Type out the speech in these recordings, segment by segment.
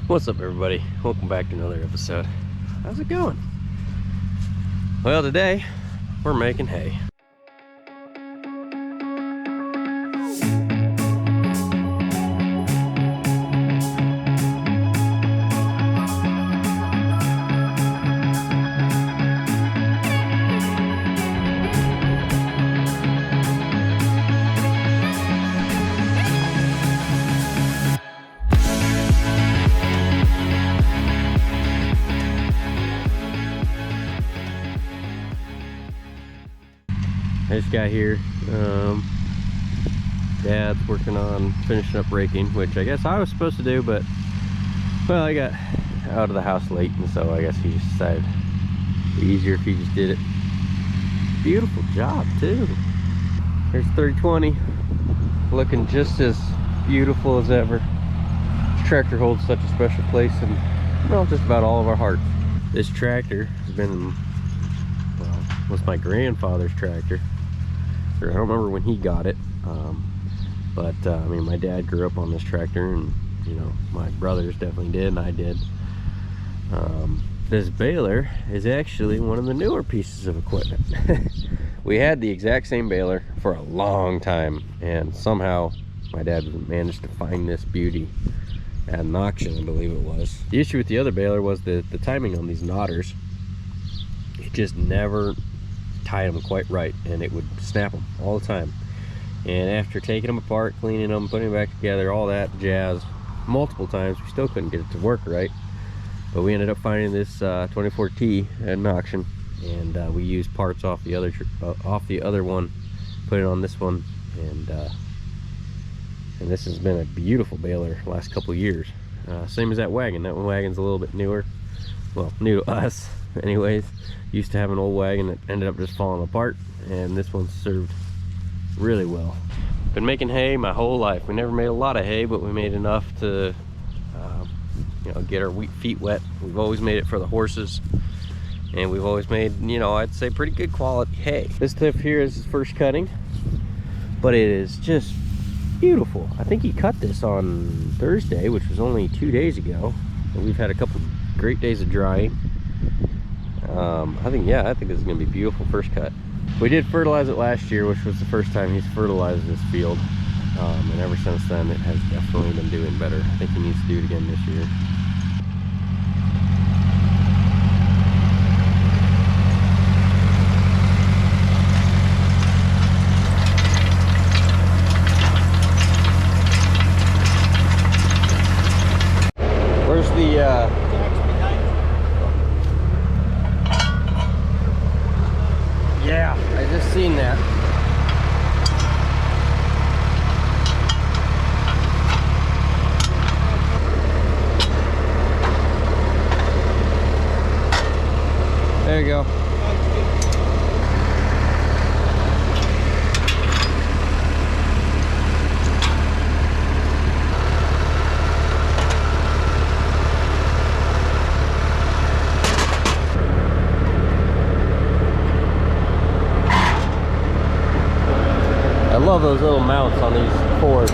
What's up, everybody? Welcome back to another episode. How's it going? Well, today we're making hay. I just got here. Dad's working on finishing up raking, which I guess I was supposed to do, but well, I got out of the house late, and so I guess he just decided it'd be easier if he just did it. Beautiful job too. There's 3020, looking just as beautiful as ever. This tractor holds such a special place in, well, just about all of our hearts. This tractor has been, well, was my grandfather's tractor. I don't remember when he got it, but I mean, my dad grew up on this tractor, and you know, my brothers definitely did, and I did. This baler is actually one of the newer pieces of equipment. We had the exact same baler for a long time, and somehow my dad managed to find this beauty at an auction, I believe it was. The issue with the other baler was the timing on these knotters. It just never tied them quite right, and it would snap them all the time. And after taking them apart, cleaning them, putting them back together, all that jazz multiple times, we still couldn't get it to work right. But we ended up finding this 24T at an auction, and we used parts off the other one, put it on this one, and this has been a beautiful baler the last couple years. Same as that wagon. That wagon's a little bit newer, well, new to us anyways. Used to have an old wagon that ended up just falling apart, and this one served really well. Been making hay my whole life. We never made a lot of hay, but we made enough to you know, get our feet wet. We've always made it for the horses, and we've always made, you know, I'd say pretty good quality hay. This tip here is his first cutting, but it is just beautiful. I think he cut this on Thursday, which was only 2 days ago, and we've had a couple great days of drying. I think this is gonna be beautiful first cut. We did fertilize it last year, which was the first time he's fertilized this field, and ever since then it has definitely been doing better. I think he needs to do it again this year. Where's the yeah, I just seen that. There you go. I love those little mounts on these Fords.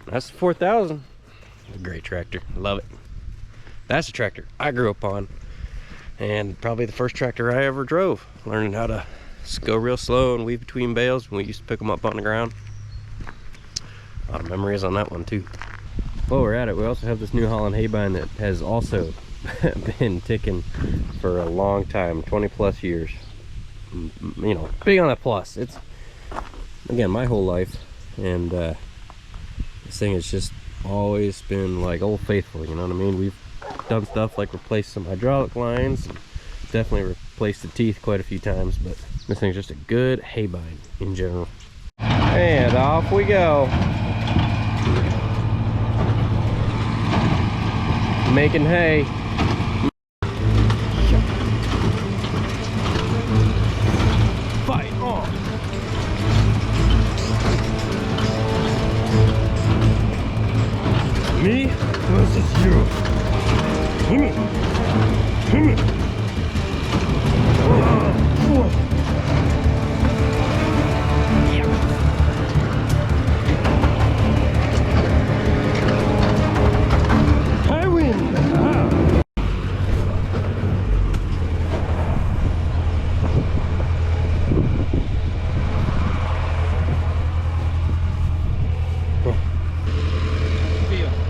That's the 4000. A great tractor, love it. That's a tractor I grew up on, and probably the first tractor I ever drove. Learning how to go real slow and weave between bales when we used to pick them up on the ground. A lot of memories on that one too. While we're at it, we also have this New Holland hay bind that has also been ticking for a long time, 20 plus years. You know, big on a plus. It's, again, my whole life, and this thing has just always been like Old Faithful, you know what I mean? We've done stuff like replaced some hydraulic lines, and definitely replaced the teeth quite a few times, but this thing's just a good hay bind in general. And off we go. Making hay. Fight on. Me versus you. I win.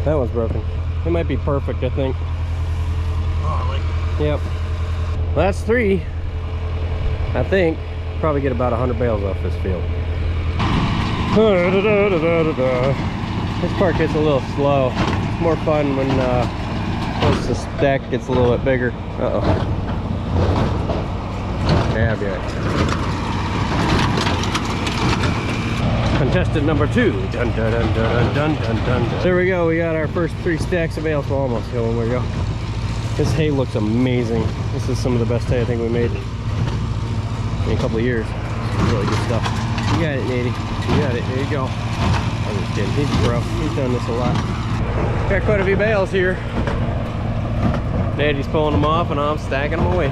That one's broken. It might be perfect, I think. Oh, I like it. Yep. Well, that's 3. I think probably get about 100 bales off this field. This part gets a little slow. It's more fun when once the stack gets a little bit bigger. Uh-oh. Yeah, I'll be right. Contestant number 2. Dun, dun, dun, dun, dun, dun, dun, dun. There we go. We got our first 3 stacks of bales. Well, almost. There we go. This hay looks amazing. This is some of the best hay I think we made in a couple of years. Really good stuff. You got it, Nady. You got it. There you go. I'm just kidding. He's a pro. He's done this a lot. Got quite a few bales here. Nady's pulling them off and I'm stacking them away.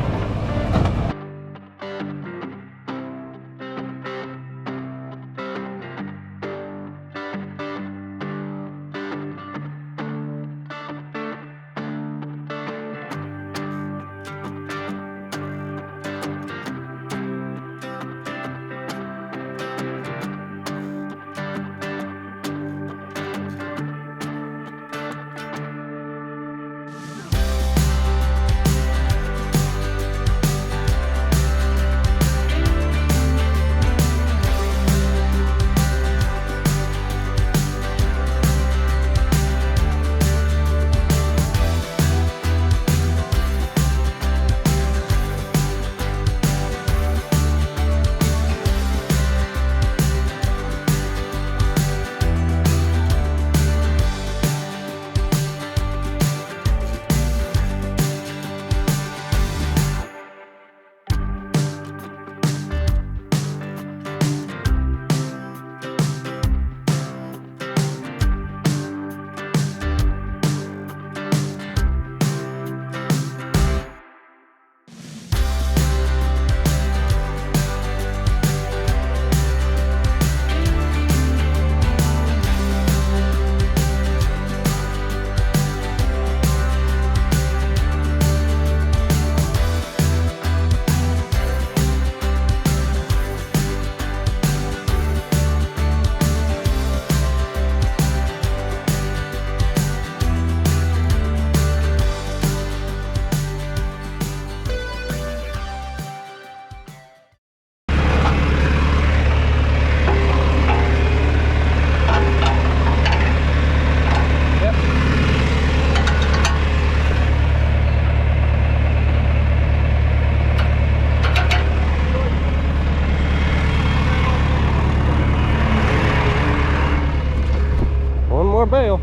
Bale.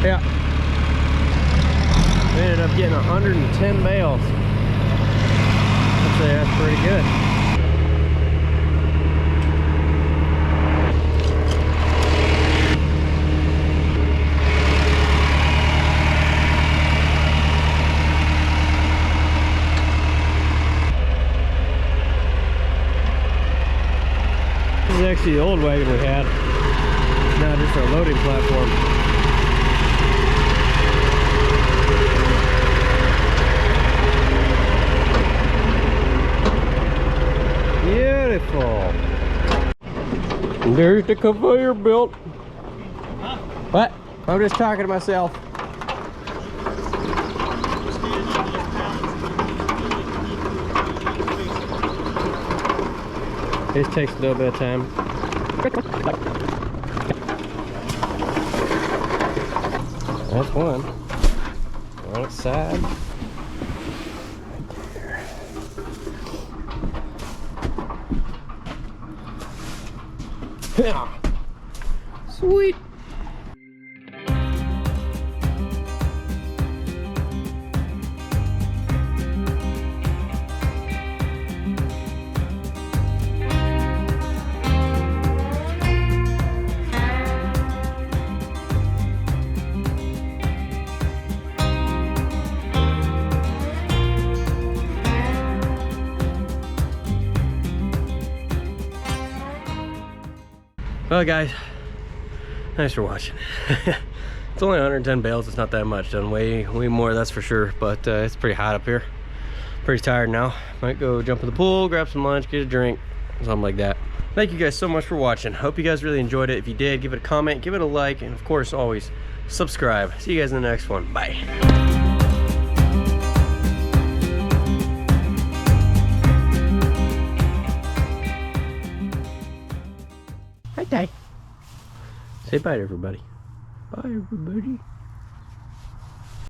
Yeah. We ended up getting 110 bales. I'd say that's pretty good. This is actually the old wagon we had. It's now just our loading platform. There's the conveyor belt. What? I'm just talking to myself. This takes a little bit of time. That's one. On its side. Yeah. Sweet. Well guys, thanks for watching. It's only 110 bales, it's not that much. Done way more, that's for sure, but it's pretty hot up here. Pretty tired now. Might go jump in the pool, grab some lunch, get a drink, something like that. Thank you guys so much for watching. Hope you guys really enjoyed it. If you did, give it a comment, give it a like, and of course always subscribe. See you guys in the next one. Bye. Hi, Ty. Say bye to everybody. Bye, everybody.